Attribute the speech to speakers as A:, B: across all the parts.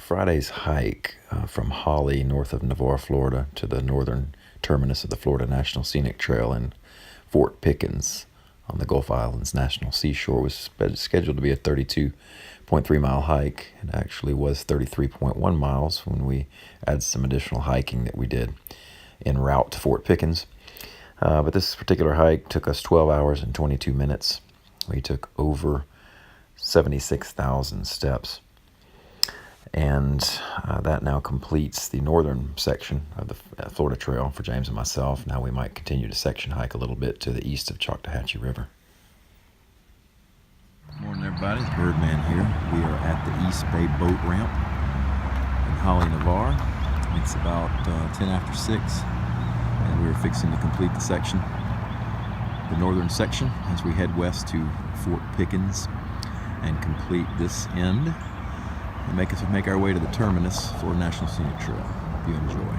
A: Friday's hike from Holly, north of Navarre, Florida, to the northern terminus of the Florida National Scenic Trail in Fort Pickens on the Gulf Islands National Seashore was scheduled to be a 32.3-mile hike. It actually was 33.1 miles when we added some additional hiking that we did en route to Fort Pickens. But this particular hike took us 12 hours and 22 minutes. We took over 76,000 steps. And that now completes the northern section of the Florida Trail for James and myself. Now we might continue to section hike a little bit to the east of Choctawhatchee River. Good morning, everybody. It's Birdman here. We are at the East Bay Boat Ramp in Holly, Navarre. It's about 10 after 6, and we're fixing to complete the section, the northern section, as we head west to Fort Pickens and complete this end. And make our way to the Terminus, Florida National Scenic Trail. Hope you enjoy.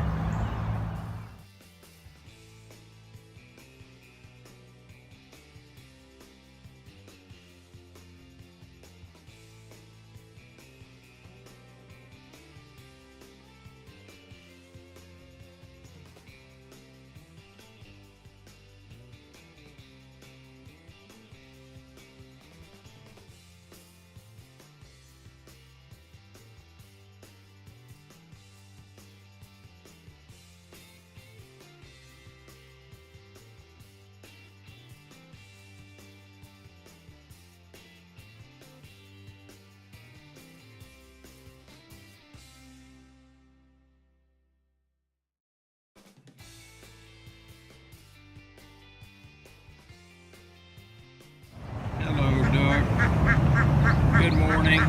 B: Hello, Doug. Good morning.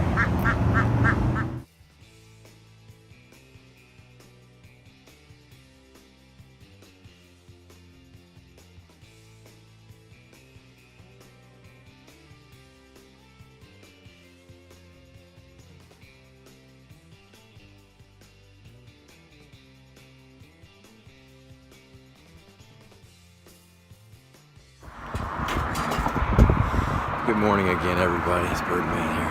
A: Good morning again, everybody. It's Birdman here.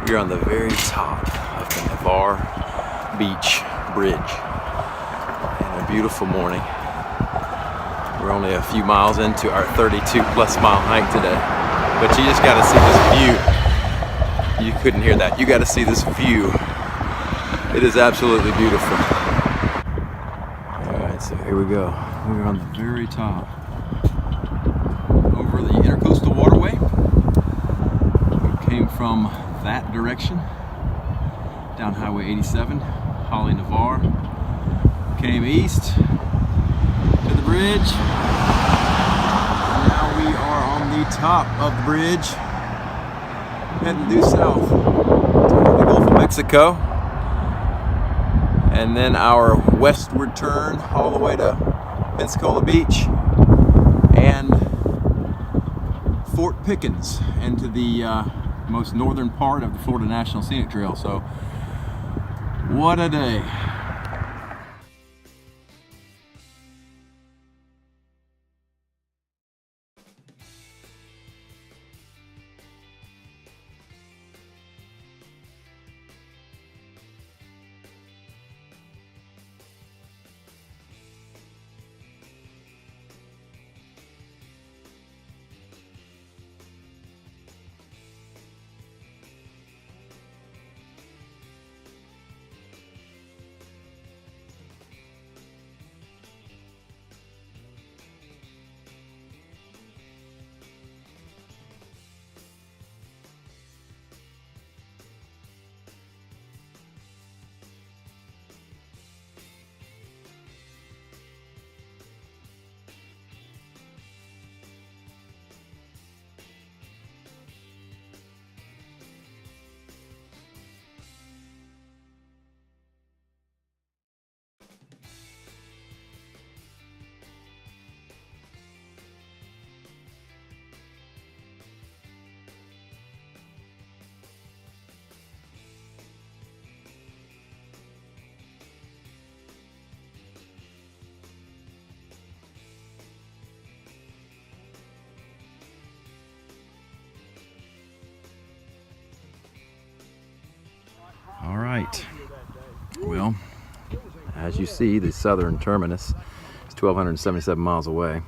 A: We're on the very top of the Navarre Beach Bridge. And a beautiful morning. We're only a few miles into our 32-plus mile hike today. But you just got to see this view. You couldn't hear that. You got to see this view. It is absolutely beautiful. Alright, so here we go. We're on the very top. Over the Intercoastal Waterway. We came from that direction down Highway 87, Holly, Navarre. Came east to the bridge. Now we are on the top of the bridge, heading due south to the Gulf of Mexico, and then our westward turn all the way to Pensacola Beach and Fort Pickens into the most northern part of the Florida National Scenic Trail. So, what a day. All right. Well, as you see, the southern terminus is 1,277 miles away.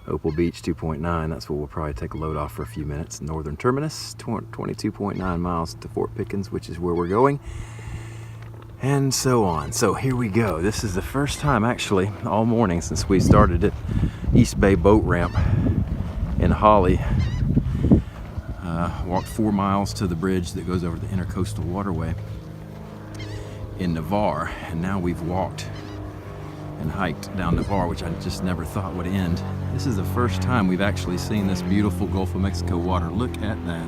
A: Opal Beach, 2.9. That's where we'll probably take a load off for a few minutes. Northern terminus, 22.9 miles to Fort Pickens, which is where we're going. And so on. So here we go. This is the first time, actually, all morning since we started at East Bay Boat Ramp in Holly. Walked 4 miles to the bridge that goes over the Intercoastal Waterway in Navarre, and now we've walked and hiked down Navarre, which I just never thought would end. This is the first time we've actually seen this beautiful Gulf of Mexico water. Look at that.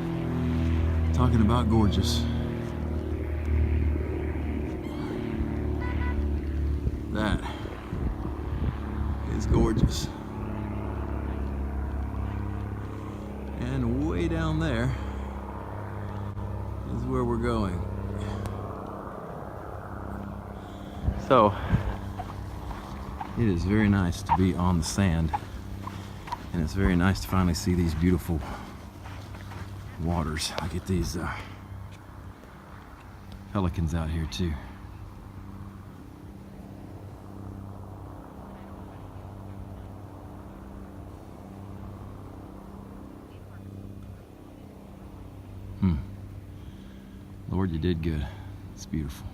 A: Talking about gorgeous. That is gorgeous. And way down there is where we're going. So it is very nice to be on the sand, and it's very nice to finally see these beautiful waters. Look at these pelicans out here too. Lord, you did good. It's beautiful.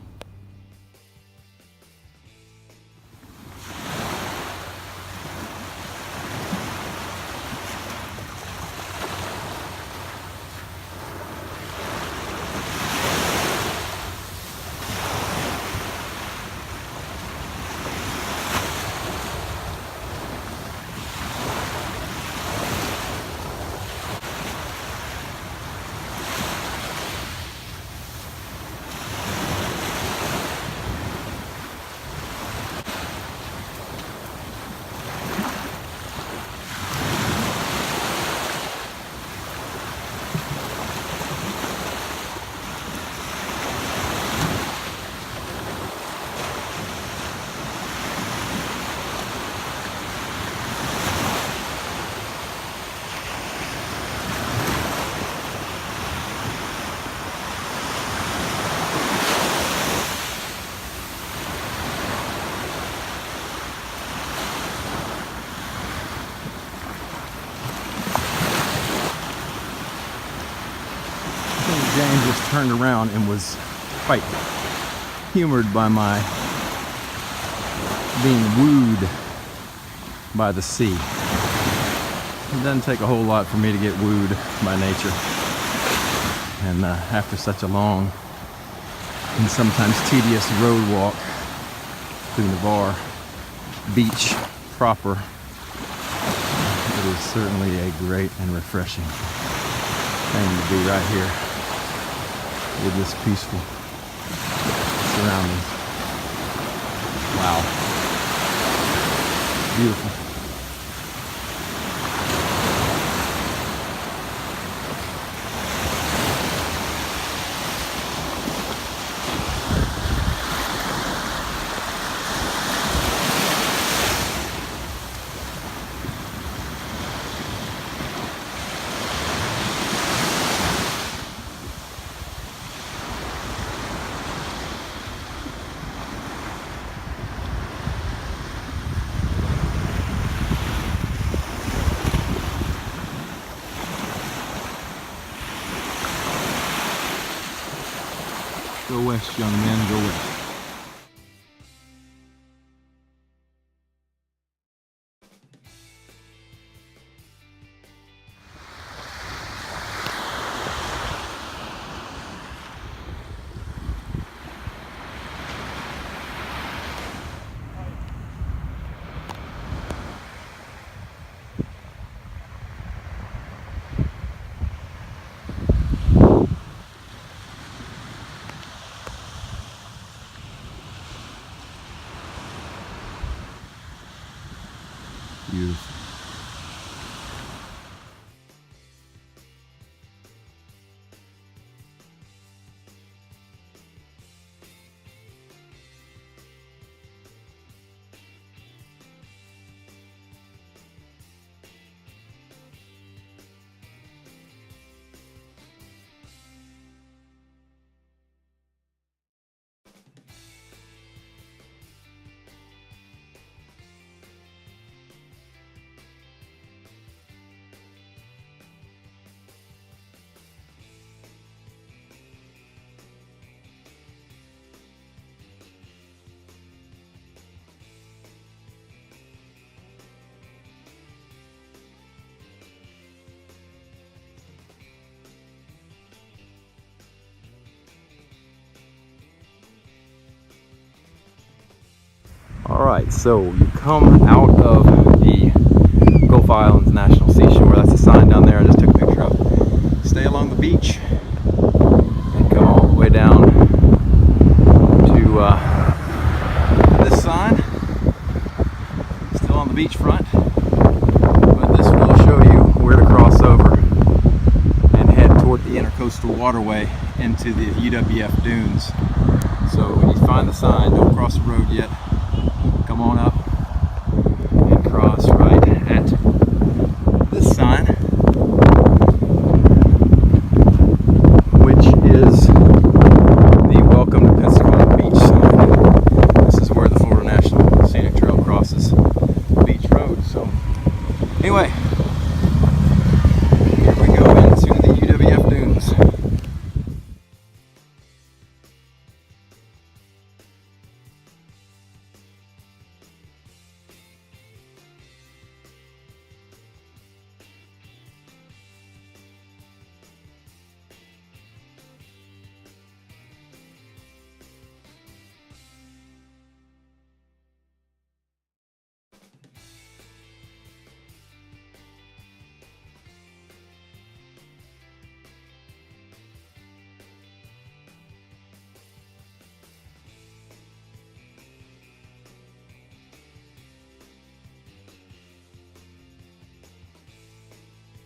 A: James just turned around and was quite humored by my being wooed by the sea. It doesn't take a whole lot for me to get wooed by nature. And after such a long and sometimes tedious road walk through Navarre Beach proper, it is certainly a great and refreshing thing to be right here with this peaceful surroundings. Wow. Beautiful. Go west, young man, go west. Beautiful. Alright, so you come out of the Gulf Islands National Seashore. That's a sign down there I just took a picture of. Stay along the beach and come all the way down to this sign. Still on the beach front, but this will show you where to cross over and head toward the Intercoastal Waterway into the UWF dunes. So when you find the sign, don't cross the road yet. Come on up and cross right at this sign, which is the Welcome to Pensacola Beach sign. This is where the Florida National Scenic Trail crosses Beach Road. So anyway, here we go into the UWF dunes.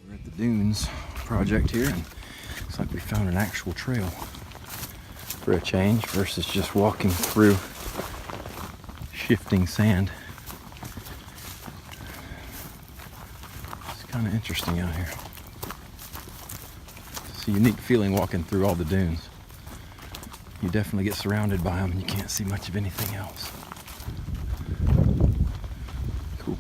A: We're at the dunes project here, and looks like we found an actual trail for a change versus just walking through shifting sand. It's kind of interesting out here. It's a unique feeling walking through all the dunes. You definitely get surrounded by them and you can't see much of anything else. Cool.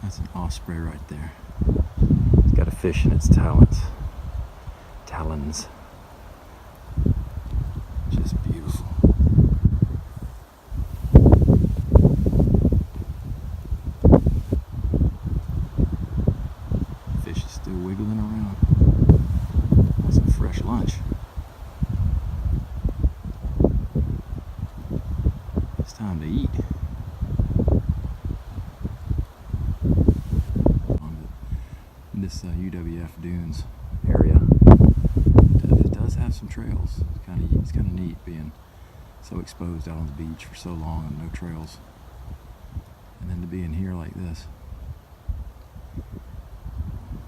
A: That's an osprey right there. It's got a fish in its talons. Just beautiful. Fish is still wiggling around. Want some fresh lunch. It's time to eat. This UWF dunes area it does have some trails. It's kind of neat being so exposed out on the beach for so long and no trails, and then to be in here like this.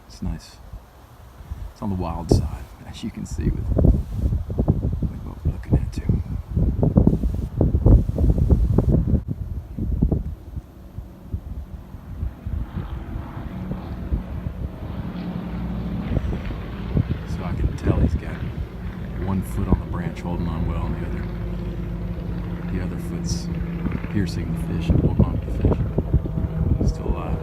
A: It's nice. It's on the wild side, as you can see with what we're looking at too. Tell he's got one foot on the branch holding on well, and the other foot's piercing the fish and holding on to the fish. He's still alive.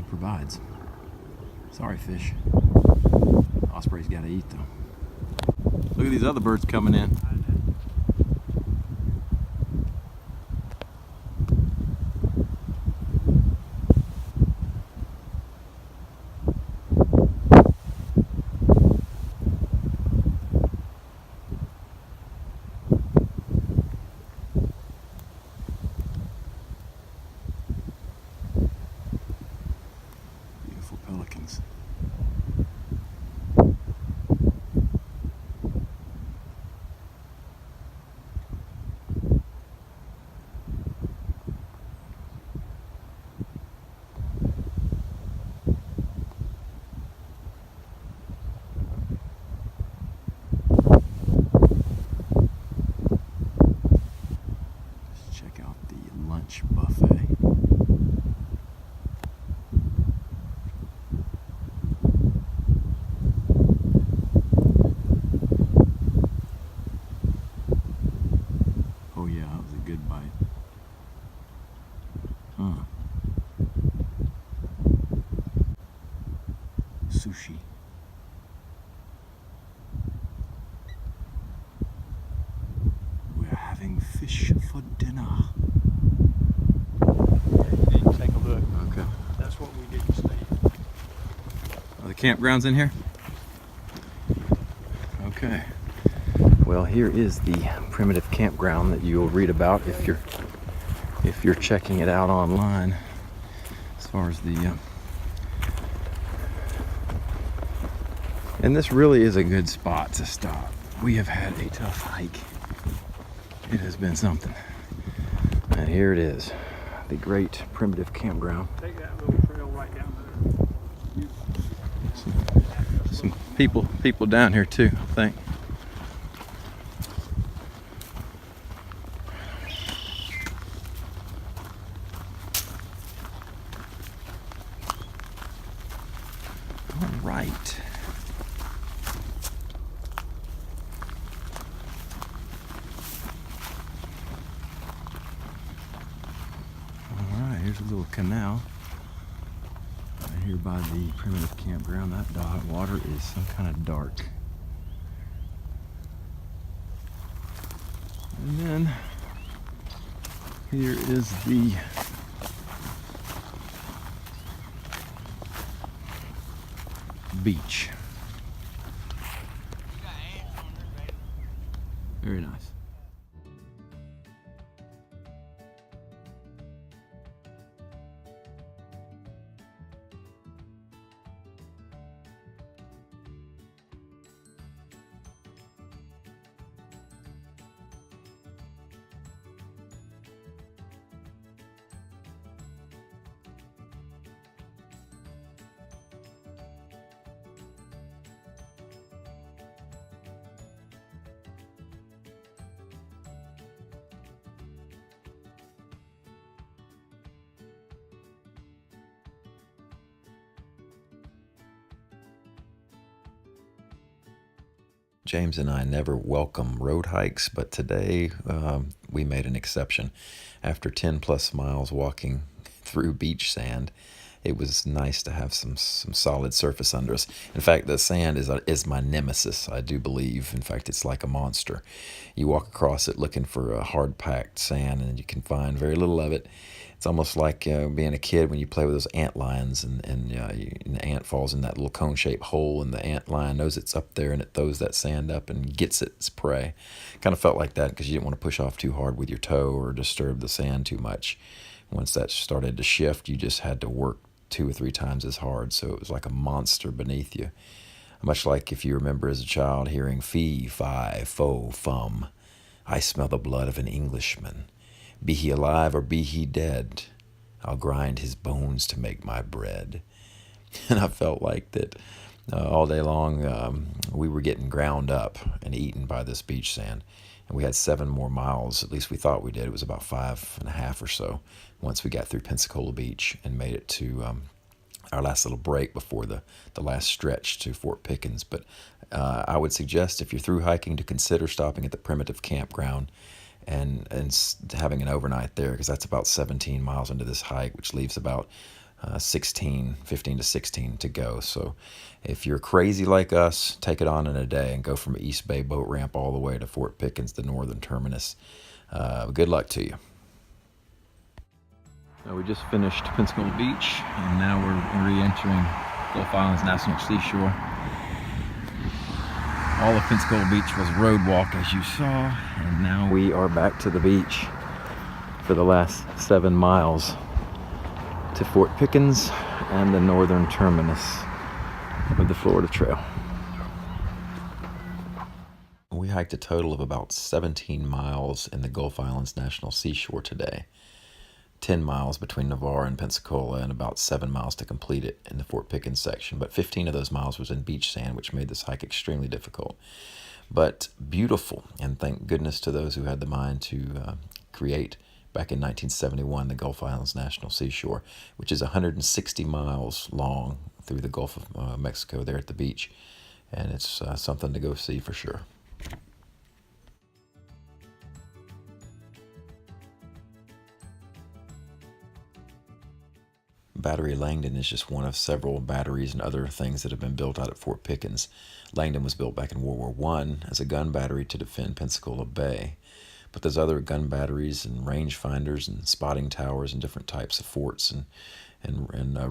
A: God provides. Sorry, fish. Osprey's got to eat, though. Look at these other birds coming in. Beautiful pelicans. Check out the lunch buffet. Oh yeah, that was a good bite. Sushi. We're having fish for dinner.
B: Take a look.
A: Okay.
B: That's what we didn't see.
A: Are the campgrounds in here? Okay. Well, here is the primitive campground that you'll read about if you're checking it out online. As far as the and this really is a good spot to stop. We have had a tough hike. It has been something. And here it is, the great primitive campground.
B: Take that little trail right down there.
A: Some people down here too, I think. All right. Here's a little canal right here by the primitive campground. That water is some kind of dark. And then here is the beach. Very nice. James and I never welcome road hikes, but today we made an exception. After 10 plus miles walking through beach sand, it was nice to have some solid surface under us. In fact, the sand is my nemesis, I do believe. In fact, it's like a monster. You walk across it looking for a hard-packed sand, and you can find very little of it. It's almost like being a kid when you play with those ant lions, and the ant falls in that little cone-shaped hole, and the ant lion knows it's up there, and it throws that sand up and gets its prey. Kind of felt like that because you didn't want to push off too hard with your toe or disturb the sand too much. Once that started to shift, you just had to work 2 or 3 times as hard, so it was like a monster beneath you. Much like if you remember as a child hearing fee, fi, fo, fum, I smell the blood of an Englishman. Be he alive or be he dead, I'll grind his bones to make my bread. And I felt like that all day long we were getting ground up and eaten by this beach sand. And we had 7 more miles, at least we thought we did. It was about 5.5 or so once we got through Pensacola Beach and made it to our last little break before the last stretch to Fort Pickens. But I would suggest if you're through hiking to consider stopping at the primitive campground and having an overnight there, because that's about 17 miles into this hike, which leaves about 15 to 16 to go. So if you're crazy like us, take it on in a day and go from East Bay boat ramp all the way to Fort Pickens, the northern terminus. Good luck to you. We just finished Pensacola Beach, and now we're re-entering Gulf Islands National Seashore. All of Pensacola Beach was road walk, as you saw, and now we are back to the beach for the last 7 miles to Fort Pickens and the northern terminus of the Florida Trail. We hiked a total of about 17 miles in the Gulf Islands National Seashore today. 10 miles between Navarre and Pensacola, and about 7 miles to complete it in the Fort Pickens section. But 15 of those miles was in beach sand, which made this hike extremely difficult. But beautiful, and thank goodness to those who had the mind to create, back in 1971, the Gulf Islands National Seashore, which is 160 miles long through the Gulf of Mexico there at the beach. And it's something to go see for sure. Battery Langdon is just one of several batteries and other things that have been built out at Fort Pickens. Langdon was built back in World War I as a gun battery to defend Pensacola Bay. But there's other gun batteries and range finders and spotting towers and different types of forts and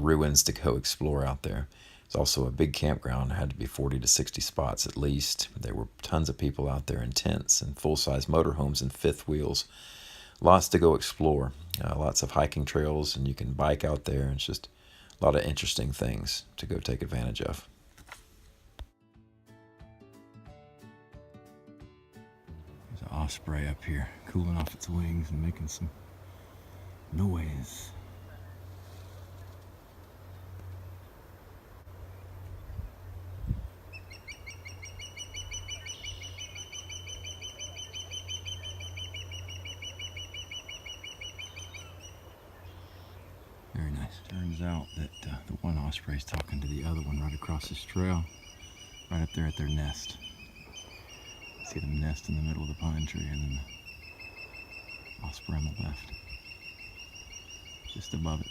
A: ruins to go explore out there. It's also a big campground. It had to be 40 to 60 spots at least. There were tons of people out there in tents and full-size motorhomes and fifth wheels. Lots to go explore. Lots of hiking trails, and you can bike out there. It's just a lot of interesting things to go take advantage of. There's an osprey up here cooling off its wings and making some noise. Very nice. Turns out that the one osprey is talking to the other one right across this trail, right up there at their nest. See them nest in the middle of the pine tree, and then the osprey on the left, just above it.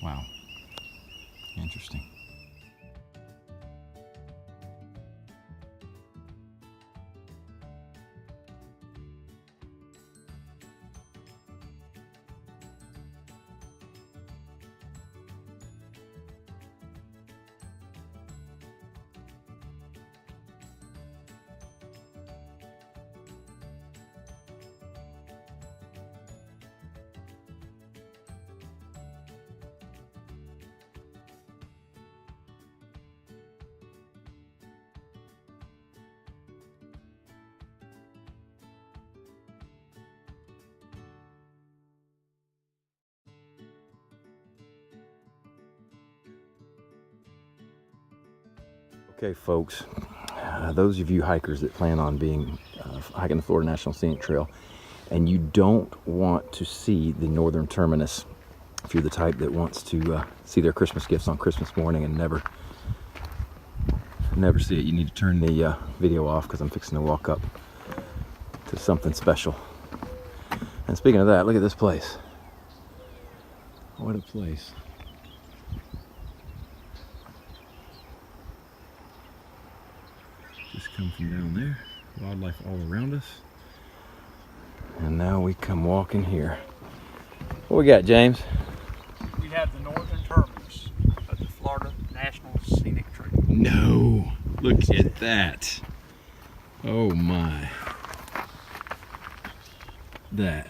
A: Wow. Interesting. Okay, folks, those of you hikers that plan on hiking the Florida National Scenic Trail, and you don't want to see the northern terminus, if you're the type that wants to see their Christmas gifts on Christmas morning and never see it, you need to turn the video off, because I'm fixing to walk up to something special. And speaking of that, look at this place. What a place. Just come from down there, wildlife all around us. And now we come walking here. What we got, James?
B: We have the northern terminus of the Florida National Scenic Trail.
A: No, look at that. Oh my. That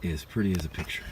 A: is pretty as a picture.